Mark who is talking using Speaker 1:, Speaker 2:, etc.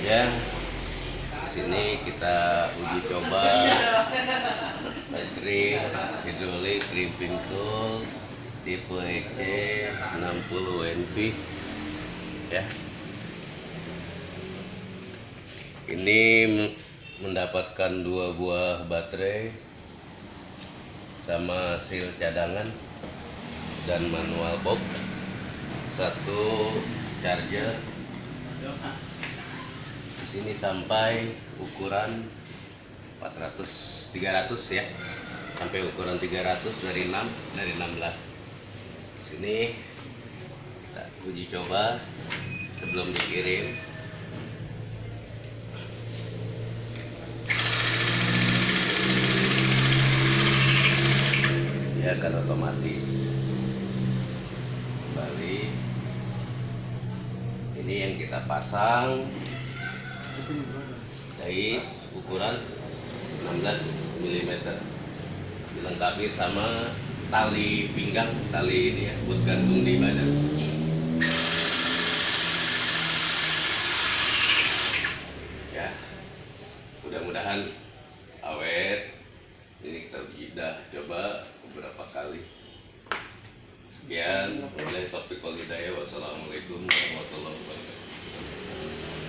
Speaker 1: Ya, sini kita uji coba baterai hidrolik crimping tool tipe EC 60 NP ya. Ini mendapatkan 2 buah baterai sama seal cadangan dan manual box, 1 charger. Di sini sampai ukuran 300 ya, sampai ukuran 300 dari 16. Di sini kita uji coba sebelum dikirim. Ya, kan otomatis kembali. Ini yang kita pasang guys, ukuran 16 mm, dilengkapi sama tali pinggang, tali ini ya, buat gantung di badan. Ya, mudah-mudahan awet. Ini kita udah coba beberapa kali. Sekian, wabillahi taufiq wal hidayah. Wassalamualaikum warahmatullahi wabarakatuh.